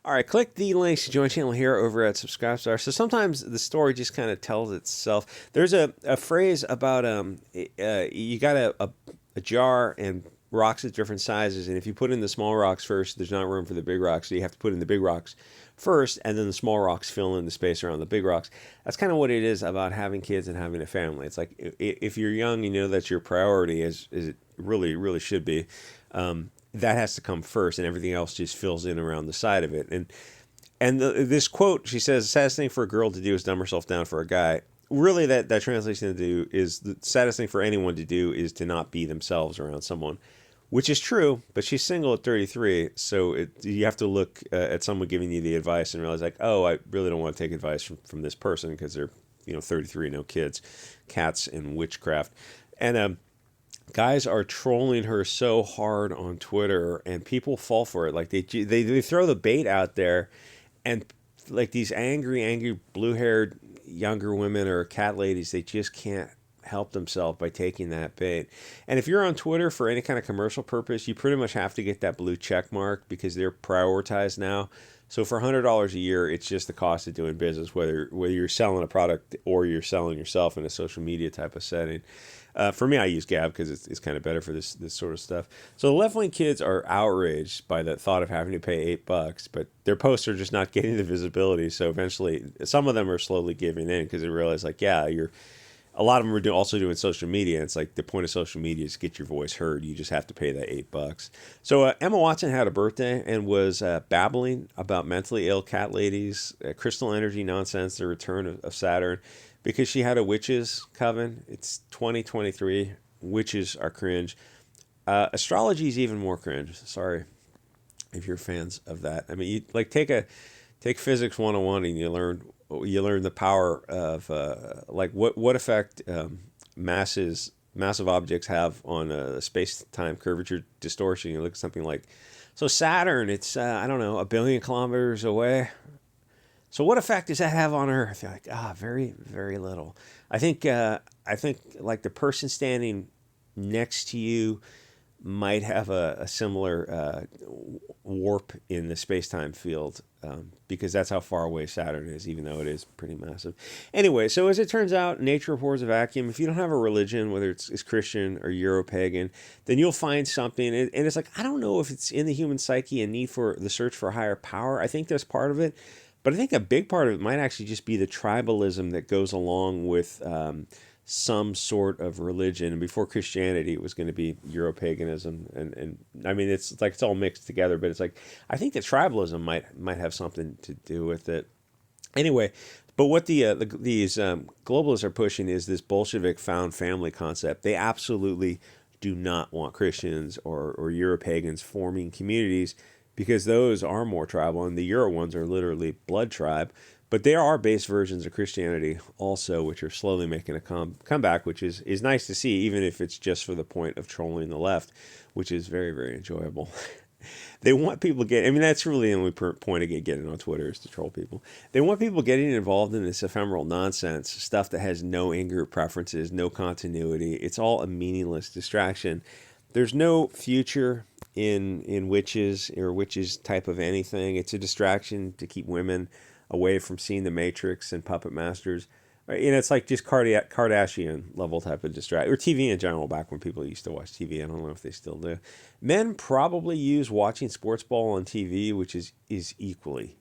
All right, click the links to join channel here over at Subscribestar. So sometimes the story just kind of tells itself. There's a phrase about you got a jar and rocks at different sizes, and if you put in the small rocks first, there's not room for the big rocks, so you have to put in the big rocks first, and then the small rocks fill in the space around the big rocks. That's kind of what it is about having kids and having a family. It's like if you're young, you know that's your priority, as it really should be. That has to come first, and everything else just fills in around the side of it. This quote, she says, the saddest thing for a girl to do is dumb herself down for a guy. Really, that translation to do is the saddest thing for anyone to do is to not be themselves around someone, which is true. But she's single at 33, so you have to look at someone giving you the advice and realize, like, oh, I really don't want to take advice from this person because they're 33, no kids, cats, and witchcraft, and guys are trolling her so hard on Twitter, and people fall for it. Like they throw the bait out there, and like these angry blue-haired younger women or cat ladies, they just can't help themselves by taking that bait. And if you're on Twitter for any kind of commercial purpose, you pretty much have to get that blue check mark because they're prioritized now. So for $100 a year, it's just the cost of doing business, whether you're selling a product or you're selling yourself in a social media type of setting. For me, I use Gab because it's kind of better for this sort of stuff. So the left-wing kids are outraged by the thought of having to pay $8, but their posts are just not getting the visibility. So eventually, some of them are slowly giving in because they realize, like, yeah, a lot of them are also doing social media. It's like the point of social media is to get your voice heard. You just have to pay that $8. So Emma Watson had a birthday and was babbling about mentally ill cat ladies, crystal energy nonsense, the return of Saturn, because she had a witches coven. It's 2023. Witches are cringe. Astrology is even more cringe. Sorry if you're fans of that. I mean, you like take physics 101 and you learn the power of like what effect massive objects have on space-time curvature distortion. You look at something like, so Saturn, it's I don't know, 1 billion kilometers away. So what effect does that have on Earth? You're like, very, very little. I think like the person standing next to you might have a similar warp in the space-time field because that's how far away Saturn is, even though it is pretty massive. Anyway, so as it turns out, nature abhors a vacuum. If you don't have a religion, whether it's Christian or Euro-pagan, then you'll find something. And it's like, I don't know if it's in the human psyche a need for the search for a higher power. I think that's part of it. But I think a big part of it might actually just be the tribalism that goes along with some sort of religion. And before Christianity, it was going to be Euro-paganism. And I mean, it's like it's all mixed together. But it's like, I think that tribalism might have something to do with it. Anyway, but what these globalists are pushing is this Bolshevik found family concept. They absolutely do not want Christians or Euro-pagans forming communities, because those are more tribal, and the Euro ones are literally blood tribe. But there are base versions of Christianity also, which are slowly making a comeback, which is nice to see, even if it's just for the point of trolling the left, which is very, very enjoyable. They want people I mean, that's really the only point of getting on Twitter is to troll people. They want people getting involved in this ephemeral nonsense, stuff that has no in-group preferences, no continuity. It's all a meaningless distraction. There's no future in witches or witches type of anything. It's a distraction to keep women away from seeing the Matrix and Puppet Masters. It's like just Kardashian level type of distraction, or TV in general. Back when people used to watch TV, I don't know if they still do. Men probably use watching sports ball on TV, which is equally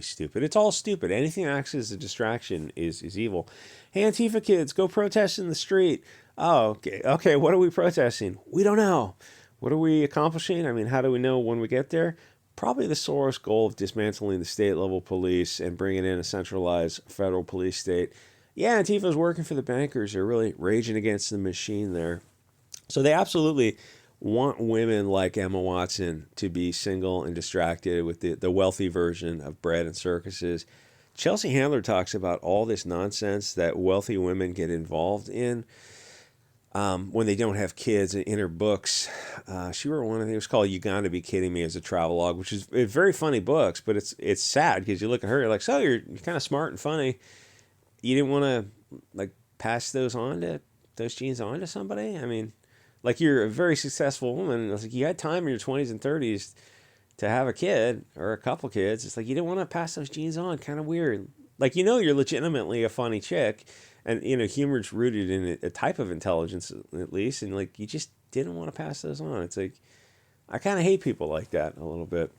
stupid. It's all stupid. Anything that acts as a distraction is evil. Hey, Antifa kids, go protest in the street. Oh, okay. What are we protesting? We don't know. What are we accomplishing? I mean, how do we know when we get there? Probably the Soros goal of dismantling the state-level police and bringing in a centralized federal police state. Yeah, Antifa's working for the bankers. They're really raging against the machine there. So they absolutely want women like Emma Watson to be single and distracted with the wealthy version of bread and circuses. Chelsea Handler talks about all this nonsense that wealthy women get involved in when they don't have kids. In her books. She wrote one, I think it was called "You Gotta Be Kidding Me" as a travelogue, which is very funny books, but it's sad because you look at her, you're like, so you're kind of smart and funny. You didn't want to like pass those genes on to somebody? I mean, like, you're a very successful woman. It's like you had time in your 20s and 30s to have a kid or a couple kids. It's like you don't want to pass those genes on. Kind of weird. Like, you're legitimately a funny chick, and humor's rooted in a type of intelligence at least, and like you just didn't want to pass those on. It's like I kind of hate people like that a little bit.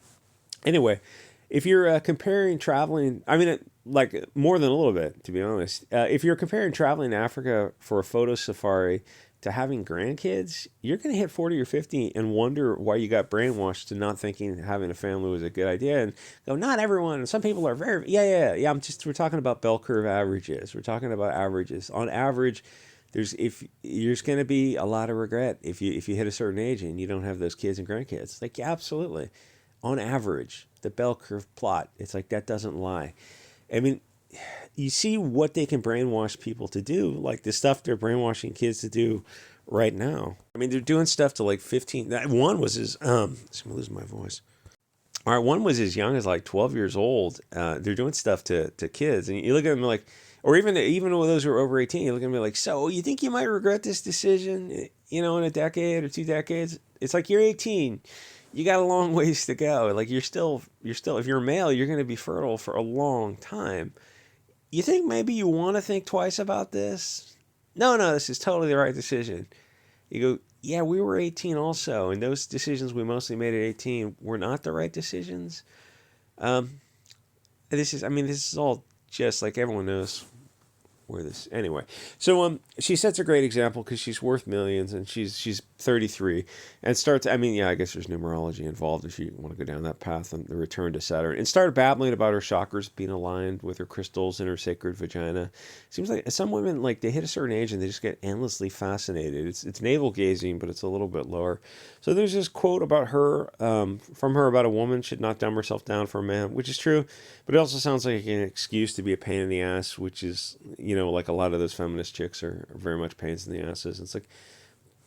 Anyway, if you're comparing traveling, I mean, like more than a little bit, to be honest. If you're comparing traveling to Africa for a photo safari to having grandkids, you're going to hit 40 or 50 and wonder why you got brainwashed to not thinking having a family was a good idea. And go, not everyone. And some people are yeah. We're talking about bell curve averages. We're talking about averages. On average, there's going to be a lot of regret if you hit a certain age and you don't have those kids and grandkids. Like, yeah, absolutely. On average, the bell curve plot, it's like that doesn't lie. I mean, you see what they can brainwash people to do, like the stuff they're brainwashing kids to do right now. I mean, they're doing stuff to like 15. One was I'm losing my voice. All right, one was as young as like 12 years old. They're doing stuff to kids, and you look at them like, or even with those who are over 18, you look at them like, so you think you might regret this decision, in a decade or 2 decades? It's like you're 18. You got a long ways to go. Like you're still, if you're a male, you're going to be fertile for a long time. You think maybe you want to think twice about this? No, this is totally the right decision. You go, yeah, we were 18 also, and those decisions we mostly made at 18 were not the right decisions. This is all just like everyone knows where this anyway. So she sets a great example because she's worth millions and she's 33 and starts. I guess there's numerology involved if you want to go down that path and the return to Saturn, and started babbling about her chakras being aligned with her crystals and her sacred vagina. Seems like some women, like, they hit a certain age and they just get endlessly fascinated. It's navel gazing, but it's a little bit lower. So there's this quote about her from her about a woman should not dumb herself down for a man, which is true, but it also sounds like an excuse to be a pain in the ass, which is, like a lot of those feminist chicks are very much pains in the asses. It's like,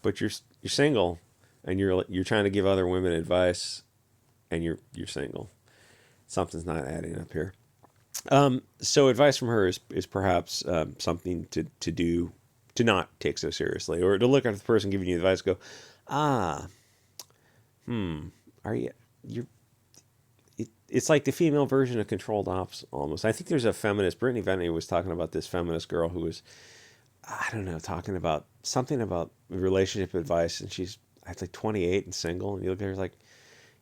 but you're single, and you're trying to give other women advice, and you're single. Something's not adding up here. So advice from her is perhaps something to do, to not take so seriously, or to look at the person giving you advice, and go, are you're. It's like the female version of controlled ops almost. I think there's a feminist, Brittany Venney was talking about this feminist girl who was, I don't know, talking about something about relationship advice, and she's like 28 and single, and you look at her like,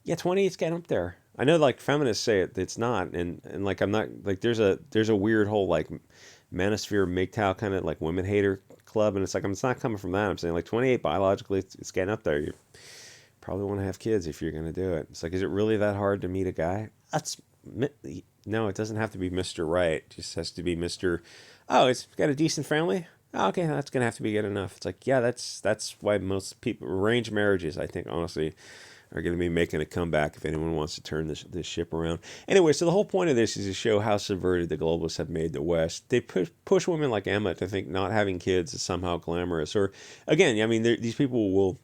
yeah, 28's getting up there. I know, like, feminists say it's not, and like, I'm not, like, there's a weird whole like manosphere MGTOW kind of like women hater club, and it's like, it's not coming from that. I'm saying like 28 biologically, it's getting up there. You probably want to have kids if you're going to do it. It's like, is it really that hard to meet a guy? No, it doesn't have to be Mr. Right. It just has to be Mr. Oh, it's got a decent family. Oh, okay, that's gonna have to be good enough. It's like, yeah, that's why most people, arranged marriages, I think, honestly, are going to be making a comeback if anyone wants to turn this ship around. Anyway, so the whole point of this is to show how subverted the globalists have made the West. They push women like Emma to think not having kids is somehow glamorous. Or again, I mean, these people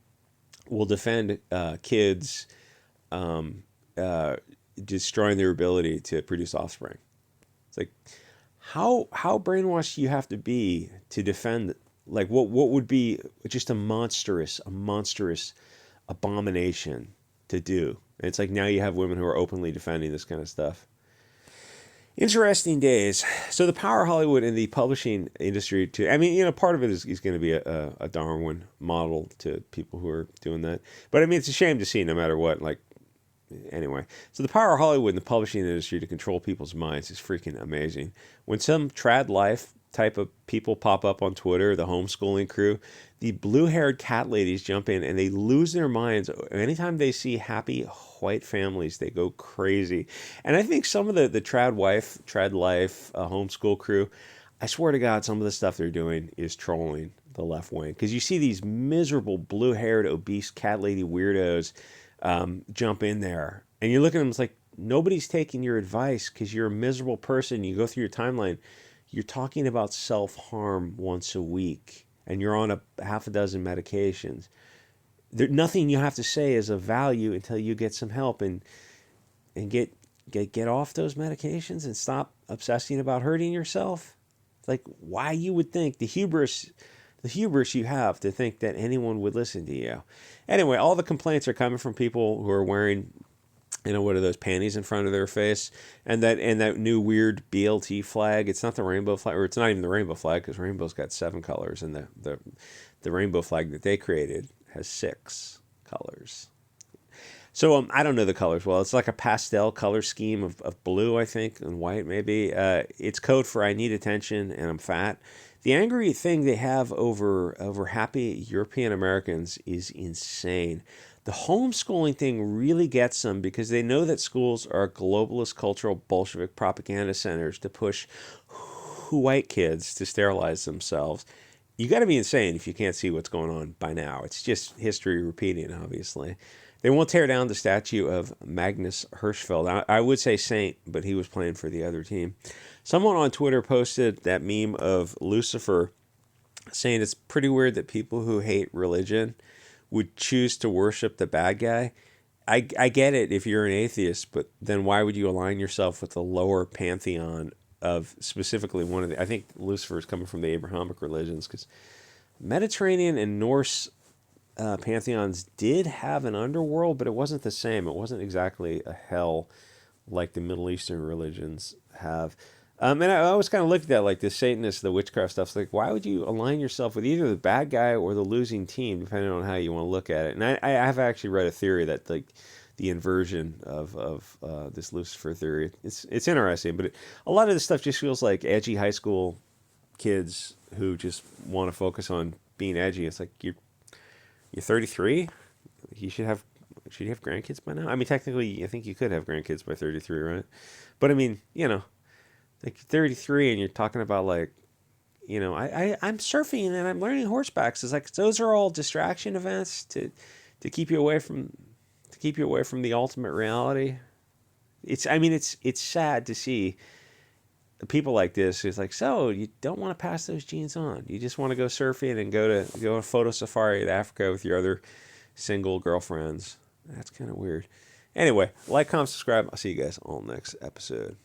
will defend kids destroying their ability to produce offspring. It's like, how brainwashed do you have to be to defend, like, what would be just a monstrous abomination to do? And it's like, now you have women who are openly defending this kind of stuff. Interesting days. So the power of Hollywood and the publishing industry too. I mean, part of it is going to be a Darwin model to people who are doing that. But I mean, it's a shame to see, no matter what. Like, anyway, so the power of Hollywood and the publishing industry to control people's minds is freaking amazing. When some trad life type of people pop up on Twitter, the homeschooling crew, the blue-haired cat ladies jump in and they lose their minds. Anytime they see happy white families, they go crazy. And I think some of the trad life homeschool crew, I swear to God, some of the stuff they're doing is trolling the left wing. Because you see these miserable blue-haired obese cat lady weirdos jump in there, and you look at them, it's like, nobody's taking your advice because you're a miserable person. You go through your timeline, you're talking about self-harm once a week, and you're on a half a dozen medications. Nothing you have to say is of value until you get some help and get off those medications and stop obsessing about hurting yourself. Like, why you would think, the hubris you have to think that anyone would listen to you. Anyway, all the complaints are coming from people who are wearing What are those panties in front of their face? And that new weird BLT flag. It's not the rainbow flag, or it's not even the rainbow flag, because rainbow's got 7 colors, and the rainbow flag that they created has 6 colors. So I don't know the colors well. It's like a pastel color scheme of blue, I think, and white maybe. It's code for I need attention and I'm fat. The angry thing they have over happy European Americans is insane. The homeschooling thing really gets them because they know that schools are globalist cultural Bolshevik propaganda centers to push white kids to sterilize themselves. You got to be insane if you can't see what's going on by now. It's just history repeating, obviously. They won't tear down the statue of Magnus Hirschfeld. I would say Saint, but he was playing for the other team. Someone on Twitter posted that meme of Lucifer saying it's pretty weird that people who hate religion would choose to worship the bad guy. I get it if you're an atheist, but then why would you align yourself with the lower pantheon of specifically one of the... I think Lucifer is coming from the Abrahamic religions, because Mediterranean and Norse pantheons did have an underworld, but it wasn't the same. It wasn't exactly a hell like the Middle Eastern religions have. And I always kind of looked at that, like the Satanist, the witchcraft stuff. It's like, why would you align yourself with either the bad guy or the losing team, depending on how you want to look at it? And I have actually read a theory that, like, the inversion of this Lucifer theory. It's interesting, but a lot of this stuff just feels like edgy high school kids who just want to focus on being edgy. It's like, you're 33. You should have grandkids by now. I mean, technically, I think you could have grandkids by 33, right? But I mean, like 33, and you're talking about, like, I'm surfing and I'm learning horseback. So it's like, those are all distraction events to keep you away from the ultimate reality. It's sad to see people like this. It's like, so you don't want to pass those genes on. You just want to go surfing and go on a photo safari to Africa with your other single girlfriends. That's kind of weird. Anyway, like, comment, subscribe. I'll see you guys on the next episode.